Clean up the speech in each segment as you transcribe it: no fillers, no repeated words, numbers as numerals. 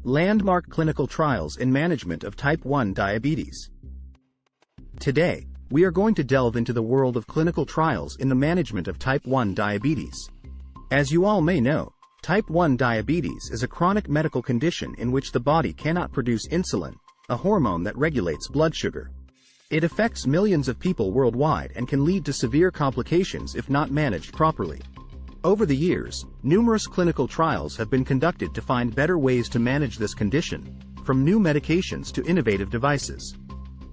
Landmark clinical trials in management of type 1 diabetes. Today, we are going to delve into the world of clinical trials in the management of type 1 diabetes. As you all may know, type 1 diabetes is a chronic medical condition in which the body cannot produce insulin, a hormone that regulates blood sugar. It affects millions of people worldwide and can lead to severe complications if not managed properly. Over the years, numerous clinical trials have been conducted to find better ways to manage this condition, from new medications to innovative devices.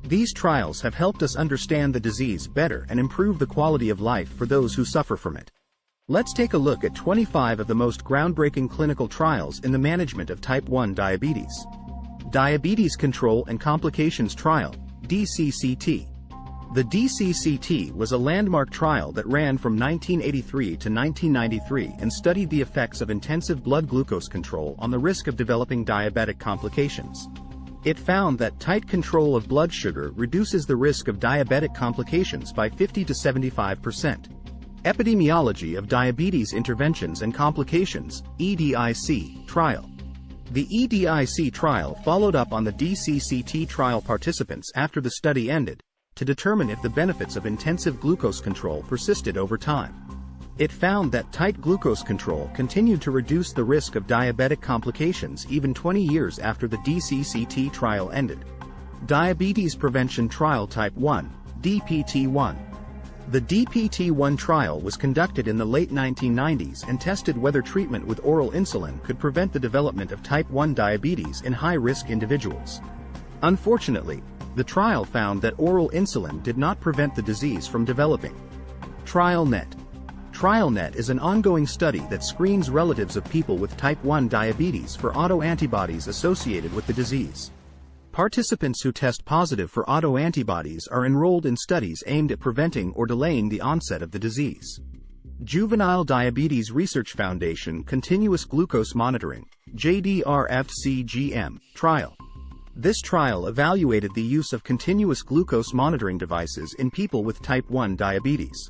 These trials have helped us understand the disease better and improve the quality of life for those who suffer from it. Let's take a look at 25 of the most groundbreaking clinical trials in the management of type 1 diabetes. Diabetes Control and Complications Trial, DCCT. The DCCT was a landmark trial that ran from 1983 to 1993 and studied the effects of intensive blood glucose control on the risk of developing diabetic complications. It found that tight control of blood sugar reduces the risk of diabetic complications by 50 to 75%. Epidemiology of Diabetes Interventions and Complications, EDIC, trial. The EDIC trial followed up on the DCCT trial participants after the study ended, to determine if the benefits of intensive glucose control persisted over time. It found that tight glucose control continued to reduce the risk of diabetic complications even 20 years after the DCCT trial ended. Diabetes Prevention Trial Type 1, DPT-1. The DPT-1 trial was conducted in the late 1990s and tested whether treatment with oral insulin could prevent the development of type 1 diabetes in high-risk individuals. Unfortunately, the trial found that oral insulin did not prevent the disease from developing. TrialNet. TrialNet is an ongoing study that screens relatives of people with type 1 diabetes for autoantibodies associated with the disease. Participants who test positive for autoantibodies are enrolled in studies aimed at preventing or delaying the onset of the disease. Juvenile Diabetes Research Foundation Continuous Glucose Monitoring, JDRFCGM, trial. This trial evaluated the use of continuous glucose monitoring devices in people with type 1 diabetes.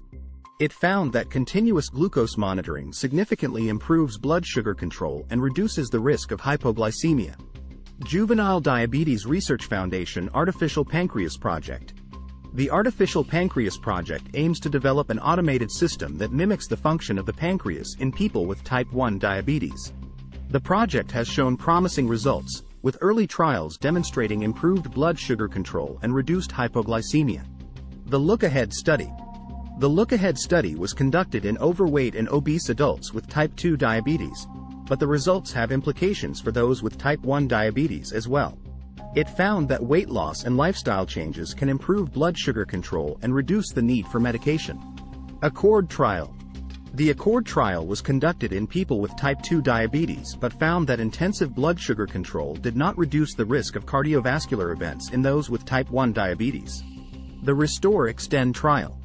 It found that continuous glucose monitoring significantly improves blood sugar control and reduces the risk of hypoglycemia. Juvenile Diabetes Research Foundation Artificial Pancreas Project. The Artificial Pancreas Project aims to develop an automated system that mimics the function of the pancreas in people with type 1 diabetes. The project has shown promising results, with early trials demonstrating improved blood sugar control and reduced hypoglycemia. The Look-Ahead Study. The Look-Ahead Study was conducted in overweight and obese adults with type 2 diabetes, but the results have implications for those with type 1 diabetes as well. It found that weight loss and lifestyle changes can improve blood sugar control and reduce the need for medication. Accord Trial. The Accord trial was conducted in people with type 2 diabetes but found that intensive blood sugar control did not reduce the risk of cardiovascular events in those with type 1 diabetes. The Restore Extend Trial.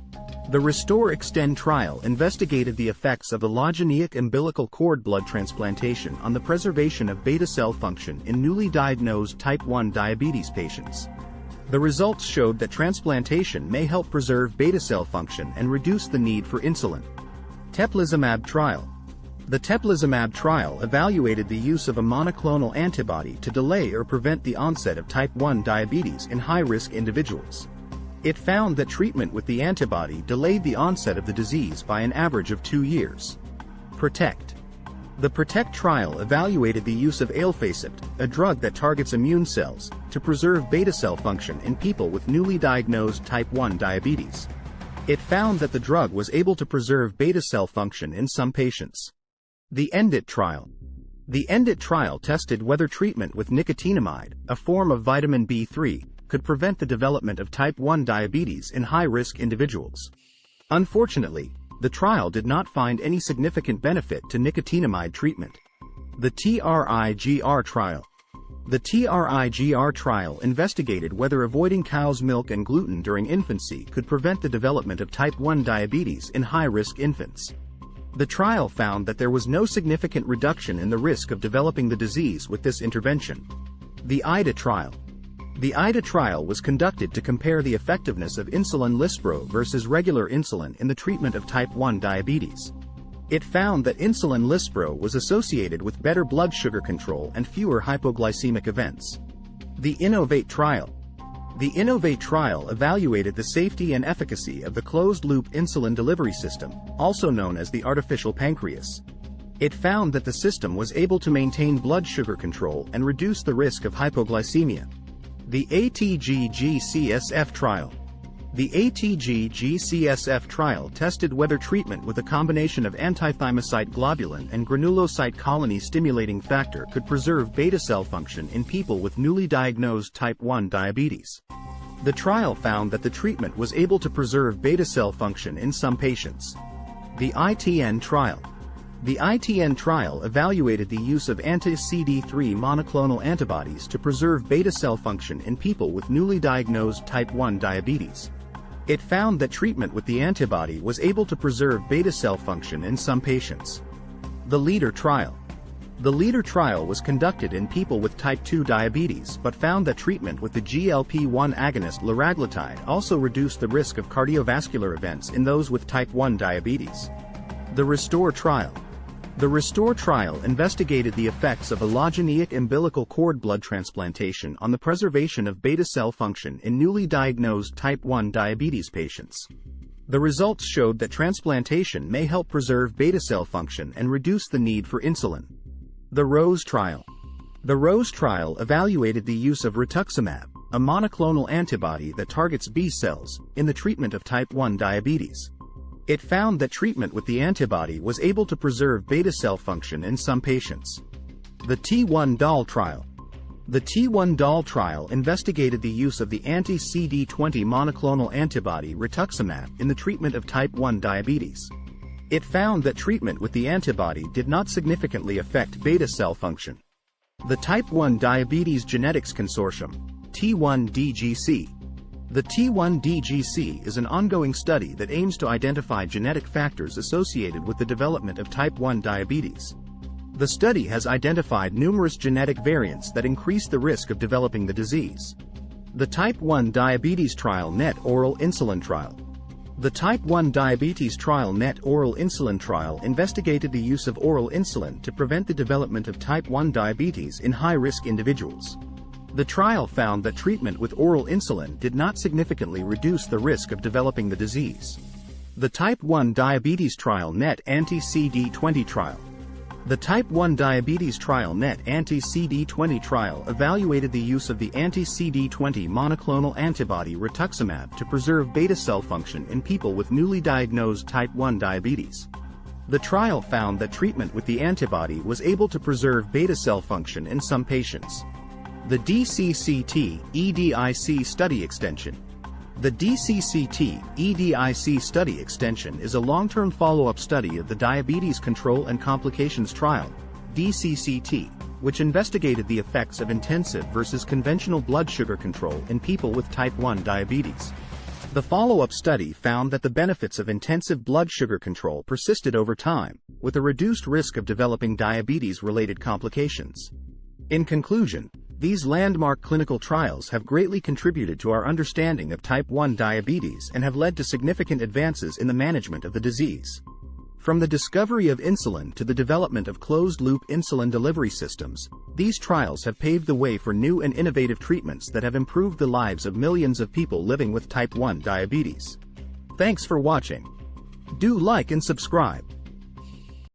The Restore Extend trial investigated the effects of allogeneic umbilical cord blood transplantation on the preservation of beta cell function in newly diagnosed type 1 diabetes patients. The results showed that transplantation may help preserve beta cell function and reduce the need for insulin. Teplizumab trial. The teplizumab trial evaluated the use of a monoclonal antibody to delay or prevent the onset of type 1 diabetes in high-risk individuals. It found that treatment with the antibody delayed the onset of the disease by an average of 2 years. PROTECT. The PROTECT trial evaluated the use of alfacept, a drug that targets immune cells, to preserve beta cell function in people with newly diagnosed type 1 diabetes. It found that the drug was able to preserve beta cell function in some patients. The ENDIT trial. The ENDIT trial tested whether treatment with nicotinamide, a form of vitamin B3, could prevent the development of type 1 diabetes in high-risk individuals. Unfortunately, the trial did not find any significant benefit to nicotinamide treatment. The TRIGR trial. The TRIGR trial investigated whether avoiding cow's milk and gluten during infancy could prevent the development of type 1 diabetes in high-risk infants. The trial found that there was no significant reduction in the risk of developing the disease with this intervention. The IDA trial. The IDA trial was conducted to compare the effectiveness of insulin lispro versus regular insulin in the treatment of type 1 diabetes. It found that insulin lispro was associated with better blood sugar control and fewer hypoglycemic events. The INNOVATE trial. The INNOVATE trial evaluated the safety and efficacy of the closed-loop insulin delivery system, also known as the artificial pancreas. It found that the system was able to maintain blood sugar control and reduce the risk of hypoglycemia. The ATG-GCSF trial. The ATG-GCSF trial tested whether treatment with a combination of antithymocyte globulin and granulocyte colony stimulating factor could preserve beta cell function in people with newly diagnosed type 1 diabetes. The trial found that the treatment was able to preserve beta cell function in some patients. The ITN trial. The ITN trial evaluated the use of anti-CD3 monoclonal antibodies to preserve beta cell function in people with newly diagnosed type 1 diabetes. It found that treatment with the antibody was able to preserve beta cell function in some patients. The LEADER trial. The LEADER trial was conducted in people with type 2 diabetes but found that treatment with the GLP-1 agonist liraglutide also reduced the risk of cardiovascular events in those with type 1 diabetes. The RESTORE trial. The RESTORE trial investigated the effects of allogeneic umbilical cord blood transplantation on the preservation of beta cell function in newly diagnosed type 1 diabetes patients. The results showed that transplantation may help preserve beta cell function and reduce the need for insulin. The ROSE trial. The ROSE trial evaluated the use of rituximab, a monoclonal antibody that targets B cells, in the treatment of type 1 diabetes. It found that treatment with the antibody was able to preserve beta cell function in some patients. The T1-DOL trial. The T1-DOL trial investigated the use of the anti-CD20 monoclonal antibody rituximab in the treatment of type 1 diabetes. It found that treatment with the antibody did not significantly affect beta cell function. The Type 1 Diabetes Genetics Consortium, T1-DGC. The T1-DGC is an ongoing study that aims to identify genetic factors associated with the development of type 1 diabetes. The study has identified numerous genetic variants that increase the risk of developing the disease. The Type 1 Diabetes Trial NET Oral Insulin Trial. The Type 1 Diabetes Trial NET Oral Insulin Trial investigated the use of oral insulin to prevent the development of type 1 diabetes in high-risk individuals. The trial found that treatment with oral insulin did not significantly reduce the risk of developing the disease. The Type 1 Diabetes Trial NET Anti-CD20 Trial. The Type 1 Diabetes Trial NET Anti-CD20 Trial evaluated the use of the anti-CD20 monoclonal antibody rituximab to preserve beta cell function in people with newly diagnosed type 1 diabetes. The trial found that treatment with the antibody was able to preserve beta cell function in some patients. The DCCT EDIC Study Extension. The DCCT EDIC Study Extension is a long-term follow-up study of the Diabetes Control and Complications Trial, DCCT, which investigated the effects of intensive versus conventional blood sugar control in people with type 1 diabetes. The follow-up study found that the benefits of intensive blood sugar control persisted over time, with a reduced risk of developing diabetes-related complications. In conclusion, these landmark clinical trials have greatly contributed to our understanding of type 1 diabetes and have led to significant advances in the management of the disease. From the discovery of insulin to the development of closed-loop insulin delivery systems, these trials have paved the way for new and innovative treatments that have improved the lives of millions of people living with type 1 diabetes. Thanks for watching. Do like and subscribe.